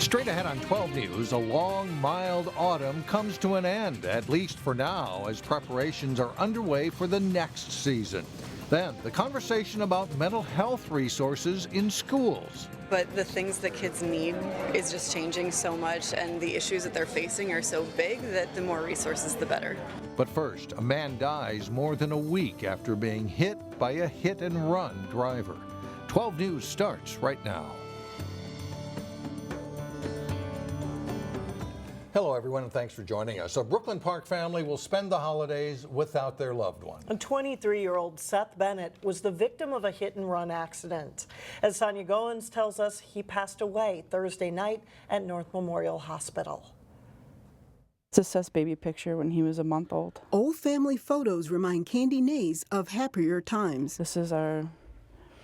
Straight ahead on 12 News, a long, mild autumn comes to an end, at least for now, as preparations are underway for the next season. Then, the conversation about mental health resources in schools. But the things that kids need is just changing so much, and the issues that they're facing are so big that the more resources, the better. But first, a man dies more than a week after being hit by a hit-and-run driver. 12 News starts right now. Hello, everyone, and thanks for joining us. A Brooklyn Park family will spend the holidays without their loved one. A 23-year-old Seth Bennett was the victim of a hit-and-run accident. As Sonia Goins tells us, he passed away Thursday night at North Memorial Hospital. It's a Seth's baby picture when he was a month old. Old family photos remind Candy Nays of happier times. This is our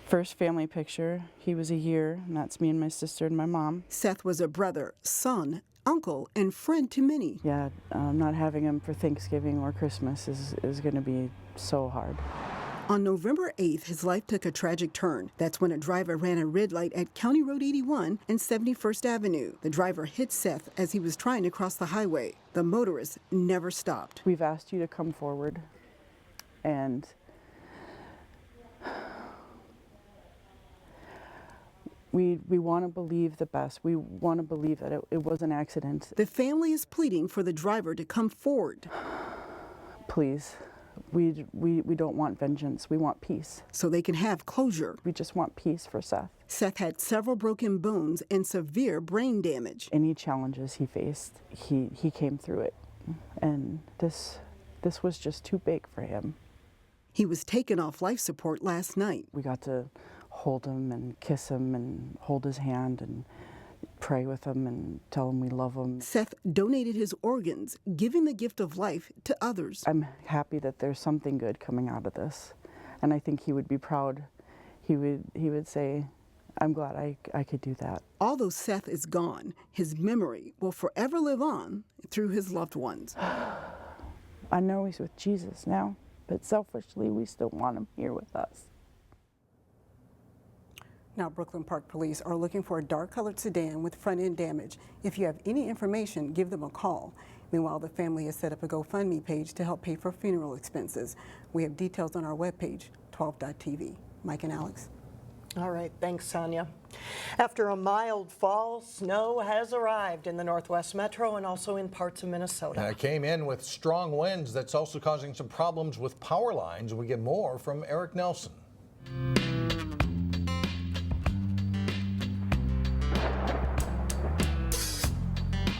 first family picture. He was a year, and that's me and my sister and my mom. Seth was a brother, son, uncle, and friend to many. Yeah, not having him for Thanksgiving or Christmas is going to be so hard. On November 8th, his life took a tragic turn. That's when a driver ran a red light at County Road 81 and 71st Avenue. The driver hit Seth as he was trying to cross the highway. The motorist never stopped. We've asked you to come forward, and we want to believe the best. We want to believe that it was an accident. The family is pleading for the driver to come forward. Please, we don't want vengeance. We want peace. So they can have closure. We just want peace for Seth. Seth had several broken bones and severe brain damage. Any challenges he faced, he came through it. And this was just too big for him. He was taken off life support last night. We got to hold him and kiss him and hold his hand and pray with him and tell him we love him. Seth donated his organs, giving the gift of life to others. I'm happy that there's something good coming out of this, and I think he would be proud. He would say, I'm glad I could do that. Although Seth is gone, his memory will forever live on through his loved ones. I know he's with Jesus now, but selfishly we still want him here with us. Now, Brooklyn Park Police are looking for a dark-colored sedan with front-end damage. If you have any information, give them a call. Meanwhile, the family has set up a GoFundMe page to help pay for funeral expenses. We have details on our webpage, 12.tv. Mike and Alex. All right, thanks, Sonia. After a mild fall, snow has arrived in the Northwest Metro and also in parts of Minnesota. It came in with strong winds that's also causing some problems with power lines. We get more from Eric Nelson.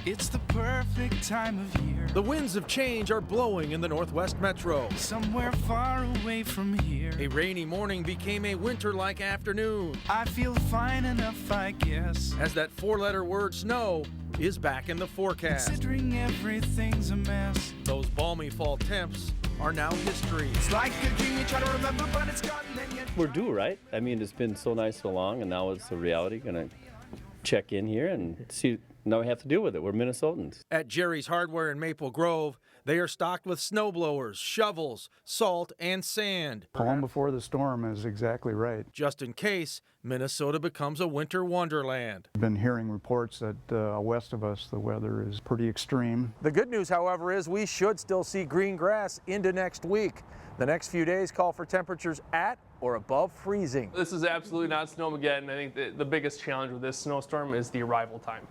It's the perfect time of year. The winds of change are blowing in the Northwest Metro. Somewhere far away from here. A rainy morning became a winter-like afternoon. I feel fine enough, I guess. As that four-letter word snow is back in the forecast. Considering everything's a mess. Those balmy fall temps are now history. It's like a dream you try to remember, but it's gone. We're due, right? I mean, it's been so nice so long, and now it's a reality. Gonna check in here and see. Now we have to deal with it. We're Minnesotans. At Jerry's Hardware in Maple Grove, they are stocked with snow blowers, shovels, salt, and sand. Calm before the storm is exactly right. Just in case Minnesota becomes a winter wonderland. I've been hearing reports that west of us the weather is pretty extreme. The good news, however, is we should still see green grass into next week. The next few days call for temperatures at or above freezing. This is absolutely not Snowmageddon. I think the biggest challenge with this snowstorm is the arrival time.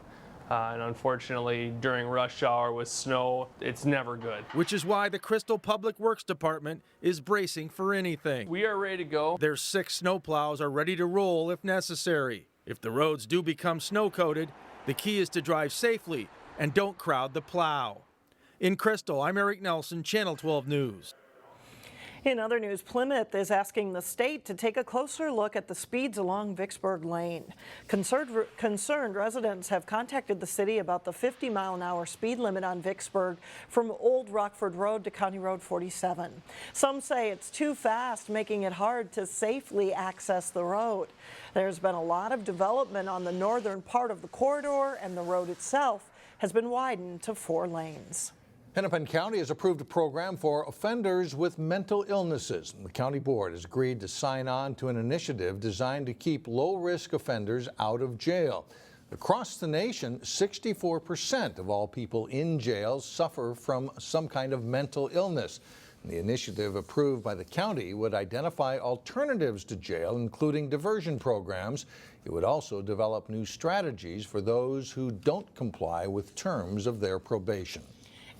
And unfortunately, during rush hour with snow, it's never good. Which is why the Crystal Public Works Department is bracing for anything. We are ready to go. Their 6 snowplows are ready to roll if necessary. If the roads do become snow-coated, the key is to drive safely and don't crowd the plow. In Crystal, I'm Eric Nelson, Channel 12 News. In other news, Plymouth is asking the state to take a closer look at the speeds along Vicksburg Lane. Concerned residents have contacted the city about the 50-mile-an-hour speed limit on Vicksburg from Old Rockford Road to County Road 47. Some say it's too fast, making it hard to safely access the road. There's been a lot of development on the northern part of the corridor, and the road itself has been widened to 4 lanes. Hennepin County has approved a program for offenders with mental illnesses. The county board has agreed to sign on to an initiative designed to keep low-risk offenders out of jail. Across the nation, 64% of all people in jails suffer from some kind of mental illness. The initiative approved by the county would identify alternatives to jail, including diversion programs. It would also develop new strategies for those who don't comply with terms of their probation.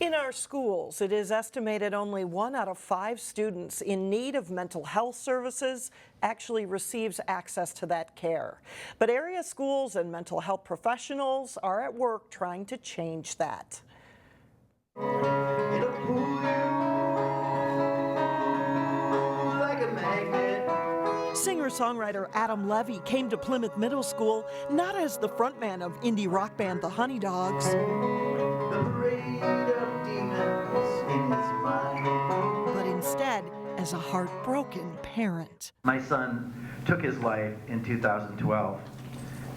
In our schools, it is estimated only 1 out of 5 students in need of mental health services actually receives access to that care. But area schools and mental health professionals are at work trying to change that. Singer-songwriter Adam Levy came to Plymouth Middle School not as the frontman of indie rock band The Honey Dogs, but instead as a heartbroken parent. My son took his life in 2012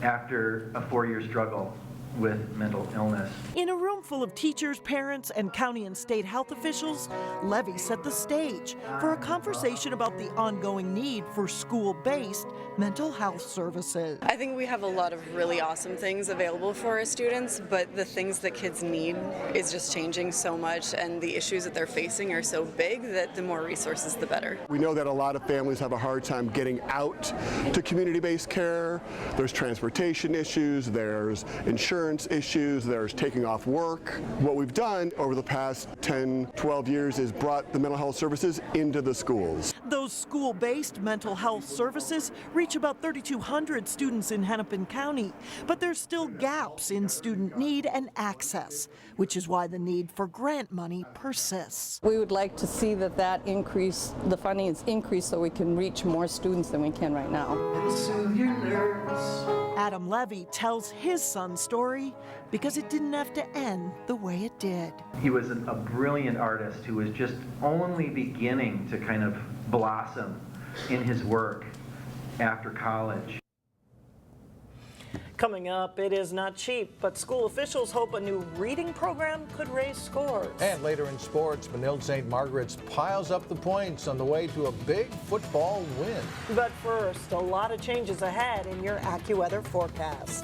after a 4-year struggle with mental illness. In a room full of teachers, parents, and county and state health officials, Levy set the stage for a conversation about the ongoing need for school-based mental health services. I think we have a lot of really awesome things available for our students, but the things that kids need is just changing so much, and the issues that they're facing are so big that the more resources, the better. We know that a lot of families have a hard time getting out to community-based care. There's transportation issues, there's insurance issues, there's taking off work. What we've done over the past 10, 12 years is brought the mental health services into the schools. Those school-based mental health services reach about 3,200 students in Hennepin County, but there's still gaps in student need and access, which is why the need for grant money persists. We would like to see that increase, the funding is increased so we can reach more students than we can right now. Adam Levy tells his son's story because it didn't have to end the way it did. He was a brilliant artist who was just only beginning to kind of blossom in his work after college. Coming up, it is not cheap, but school officials hope a new reading program could raise scores. And later in sports, Benilde St. Margaret's piles up the points on the way to a big football win. But first, a lot of changes ahead in your AccuWeather forecast.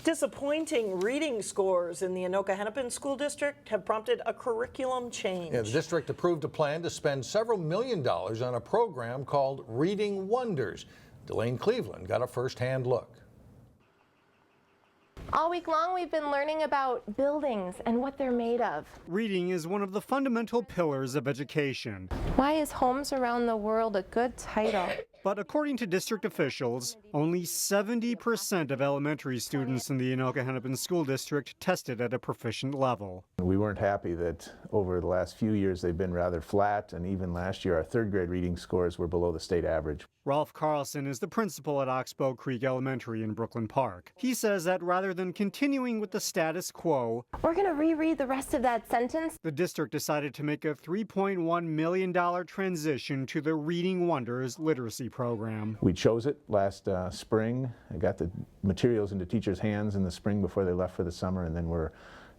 Disappointing reading scores in the Anoka-Hennepin School District have prompted a curriculum change. Yeah, the district approved a plan to spend several $1 million on a program called Reading Wonders. Blaine Cleveland got a first-hand look. All week long, we've been learning about buildings and what they're made of. Reading is one of the fundamental pillars of education. Why is Homes Around the World a good title? But according to district officials, only 70% of elementary students in the Anoka-Hennepin School District tested at a proficient level. We weren't happy that over the last few years they've been rather flat, and even last year our third grade reading scores were below the state average. Ralph Carlson is the principal at Oxbow Creek Elementary in Brooklyn Park. He says that rather than continuing with the status quo, we're going to reread the rest of that sentence. The district decided to make a $3.1 million transition to the Reading Wonders literacy program. We chose it last spring. I got the materials into teachers' hands in the spring before they left for the summer, and then we're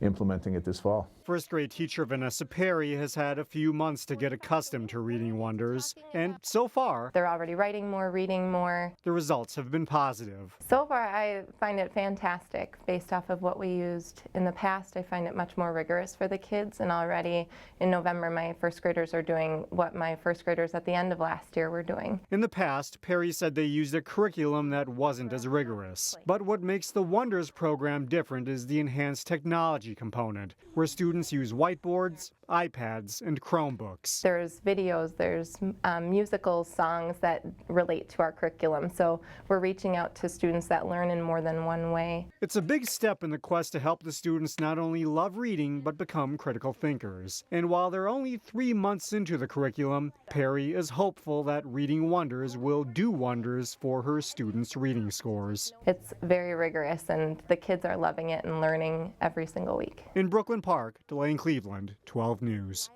implementing it this fall. First grade teacher Vanessa Perry has had a few months to get accustomed to Reading Wonders, and so far, they're already writing more, reading more. The results have been positive. So far, I find it fantastic. Based off of what we used in the past, I find it much more rigorous for the kids, and already in November, my first graders are doing what my first graders at the end of last year were doing. In the past, Perry said they used a curriculum that wasn't as rigorous. But what makes the Wonders program different is the enhanced technology component, where students use whiteboards, iPads, and Chromebooks. There's videos, there's musical songs that relate to our curriculum, so we're reaching out to students that learn in more than one way. It's a big step in the quest to help the students not only love reading, but become critical thinkers. And while they're only 3 months into the curriculum, Perry is hopeful that Reading Wonders will do wonders for her students' reading scores. It's very rigorous, and the kids are loving it and learning every single week. In Brooklyn Park, Blaine Cleveland, 12 News.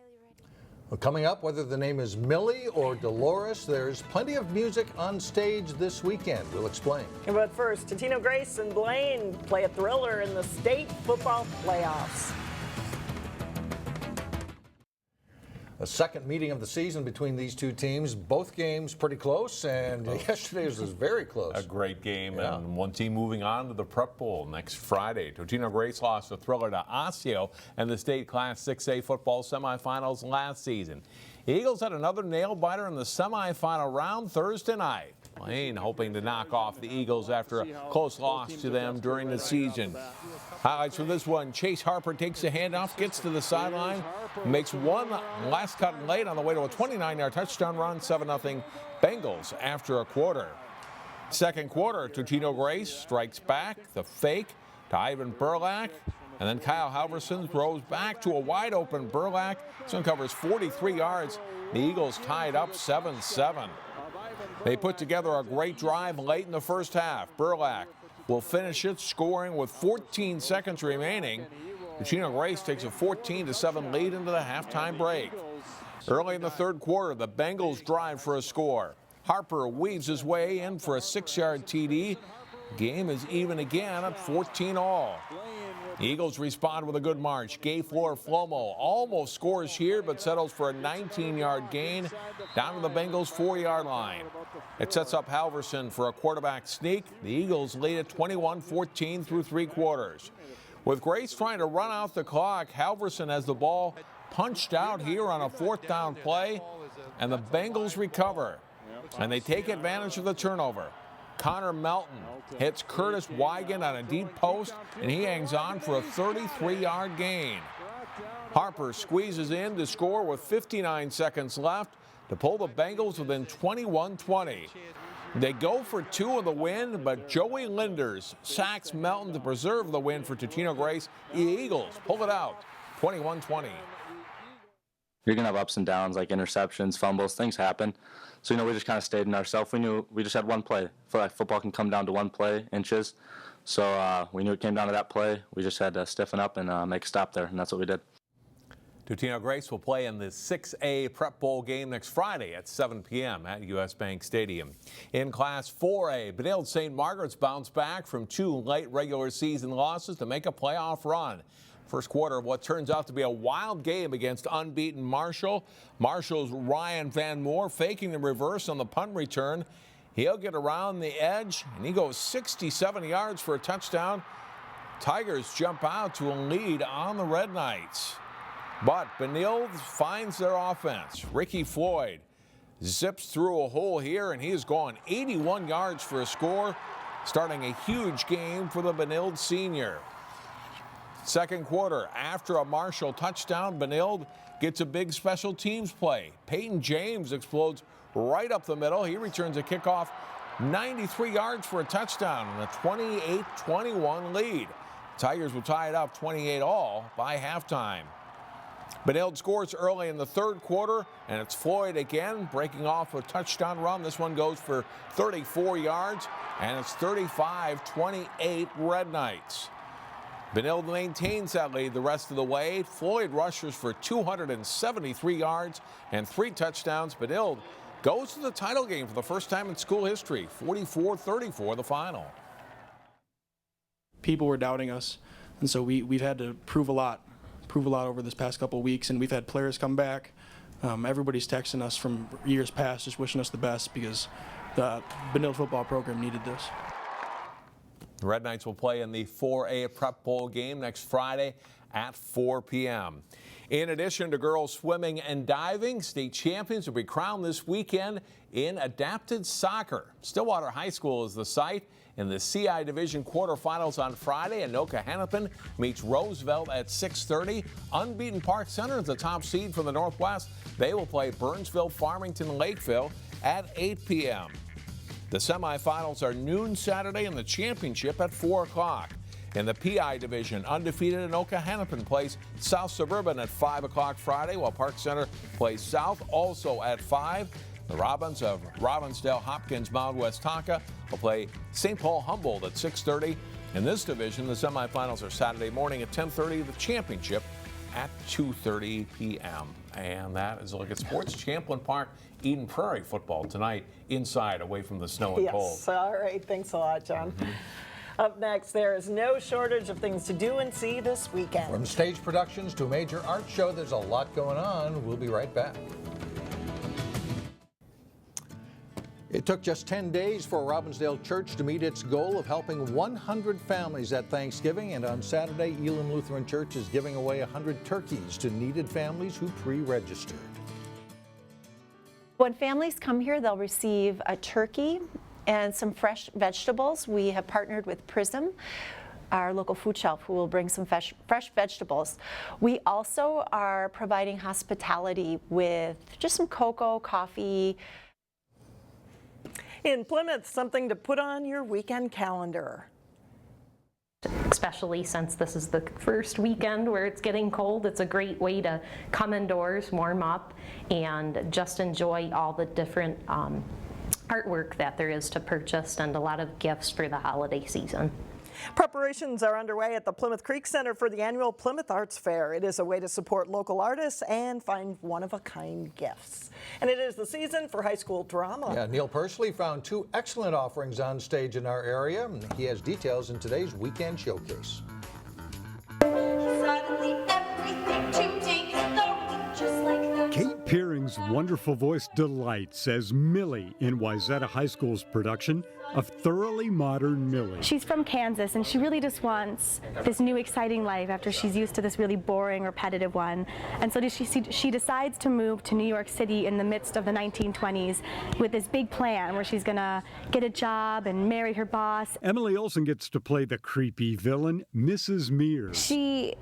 Well, coming up, whether the name is Millie or Dolores, there's plenty of music on stage this weekend. We'll explain. But first, Totino, Grace, and Blaine play a thriller in the state football playoffs. a second meeting of the season between these two teams. Both games pretty close, and yesterday's was very close. A great game, and one team moving on to the Prep Bowl next Friday. Totino Grace lost a thriller to Osseo in the state Class 6A football semifinals last season. Eagles had another nail-biter in the semifinal round Thursday night. Blaine hoping to knock off the Eagles after a close loss to them during the season. Highlights from this one: Chase Harper takes the handoff, gets to the sideline, makes one last cut late on the way to a 29-yard touchdown run, 7-0 Bengals after a quarter. Second quarter, Totino Grace strikes back, the fake to Ivan Burlack, and then Kyle Halverson throws back to a wide-open Burlack. This one covers 43 yards. The Eagles tied up 7-7. They put together a great drive late in the first half. Burlack will finish it, scoring with 14 seconds remaining. Totino Grace takes a 14-7 lead into the halftime break. Early in the third quarter, the Bengals drive for a score. Harper weaves his way in for a 6-yard TD. Game is even again at 14-all. The Eagles respond with a good march. Gayflor Flomo almost scores here, but settles for a 19-yard gain down to the Bengals' 4-yard line. It sets up Halverson for a quarterback sneak. The Eagles lead at 21-14 through 3 quarters. With Grace trying to run out the clock, Halverson has the ball punched out here on a 4th down play, and the Bengals recover, and they take advantage of the turnover. Connor Melton hits Curtis Wigan on a deep post, and he hangs on for a 33-yard gain. Harper squeezes in to score with 59 seconds left to pull the Bengals within 21-20. They go for 2 of the win, but Joey Linders sacks Melton to preserve the win for Totino Grace. The Eagles pull it out, 21-20. You're going to have ups and downs, like interceptions, fumbles, things happen. So, we just kind of stayed in ourselves. We knew we just had one play. I feel like football can come down to one play, inches. So we knew it came down to that play. We just had to stiffen up and make a stop there, and that's what we did. Totino Grace will play in the 6A Prep Bowl game next Friday at 7 p.m. at U.S. Bank Stadium. In Class 4A, Benilde St. Margaret's bounced back from 2 late regular season losses to make a playoff run. First quarter of what turns out to be a wild game against unbeaten Marshall. Marshall's Ryan Van Moore faking the reverse on the punt return. He'll get around the edge, and he goes 67 yards for a touchdown. Tigers jump out to a lead on the Red Knights. But Benilde finds their offense. Ricky Floyd zips through a hole here, and he has gone 81 yards for a score, starting a huge game for the Benilde senior. Second quarter, after a Marshall touchdown, Benilde gets a big special teams play. Peyton James explodes right up the middle. He returns a kickoff 93 yards for a touchdown and a 28-21 lead. Tigers will tie it up 28-all by halftime. Benilde scores early in the third quarter, and it's Floyd again breaking off a touchdown run. This one goes for 34 yards, and it's 35-28 Red Knights. Benilde maintains that lead the rest of the way. Floyd rushes for 273 yards and 3 touchdowns. Benilde goes to the title game for the first time in school history, 44-34 the final. People were doubting us, and so we've had to prove a lot over this past couple of weeks, and we've had players come back. Everybody's texting us from years past just wishing us the best because the Benilde football program needed this. The Red Knights will play in the 4A Prep Bowl game next Friday at 4 p.m. In addition to girls swimming and diving, state champions will be crowned this weekend in adapted soccer. Stillwater High School is the site. In the CI Division quarterfinals on Friday, Anoka Hennepin meets Roosevelt at 6:30. Unbeaten Park Center is the top seed from the Northwest. They will play Burnsville, Farmington, Lakeville at 8 p.m. The semifinals are noon Saturday and the championship at 4 o'clock. In the PI division, undefeated Anoka Hennepin plays South Suburban at 5 o'clock Friday, while Park Center plays South also at 5. The Robins of Robbinsdale, Hopkins, Mound West Tonka will play St. Paul Humboldt at 6:30. In this division, the semifinals are Saturday morning at 10:30, the championship at 2:30 p.m. And that is a look at sports. Champlin Park, Eden Prairie football tonight inside, away from the snow and cold. Yes, all right. Thanks a lot, John. Up next, there is no shortage of things to do and see this weekend. From stage productions to a major art show, there's a lot going on. We'll be right back. It took just 10 days for Robbinsdale Church to meet its goal of helping 100 families at Thanksgiving, and on Saturday, Elam Lutheran Church is giving away 100 turkeys to needed families who pre-registered. When families come here, they'll receive a turkey and some fresh vegetables. We have partnered with Prism, our local food shelf, who will bring some fresh vegetables. We also are providing hospitality with just some cocoa, coffee. In Plymouth, something to put on your weekend calendar. Especially since this is the first weekend where it's getting cold, it's a great way to come indoors, warm up, and just enjoy all the different artwork that there is to purchase and a lot of gifts for the holiday season. Preparations are underway at the Plymouth Creek Center for the annual Plymouth Arts Fair. It is a way to support local artists and find one-of-a-kind gifts. And it is the season for high school drama. Yeah, Neil Pursley found 2 excellent offerings on stage in our area. He has details in today's weekend showcase. Suddenly everything changing, just like that. Kate Pearing's wonderful voice delights as Millie in Wayzata High School's production of Thoroughly Modern Millie. She's from Kansas, and she really just wants this new exciting life after she's used to this really boring, repetitive one. And so she decides to move to New York City in the midst of the 1920s with this big plan where she's gonna get a job and marry her boss. Emily Olsen gets to play the creepy villain, Mrs. Mears. She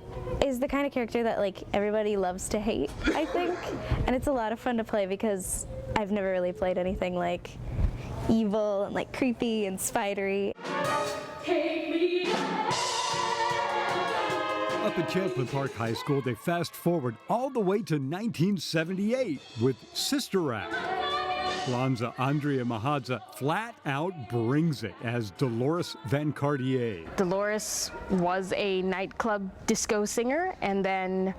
is the kind of character that like everybody loves to hate, I think. And it's a lot of fun to play because I've never really played anything like evil and like creepy and spidery. Take me Up at Champlain Park High School, they fast forward all the way to 1978 with Sister Act. Lanza Andrea Mahadza flat out brings it as Dolores Van Cartier. Dolores was a nightclub disco singer, and then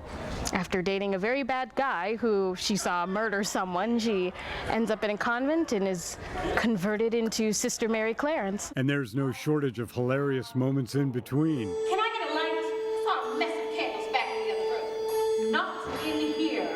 after dating a very bad guy who she saw murder someone, she ends up in a convent and is converted into Sister Mary Clarence. And there's no shortage of hilarious moments in between. Can I get a light? I saw a mess of candles back in the other room. Not in here.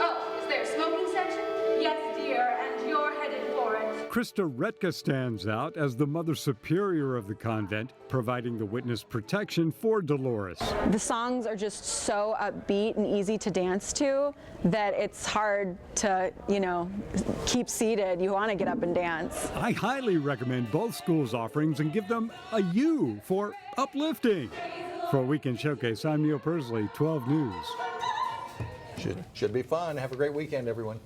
Oh, is there a smoking section? Yes, dear, and you're headed for it. Krista Retka stands out as the Mother Superior of the convent, providing the witness protection for Dolores. The songs are just so upbeat and easy to dance to that it's hard to, keep seated. You want to get up and dance. I highly recommend both schools' offerings and give them a U for uplifting. For a weekend showcase, I'm Neil Pursley, 12 News. Should be fun. Have a great weekend, everyone.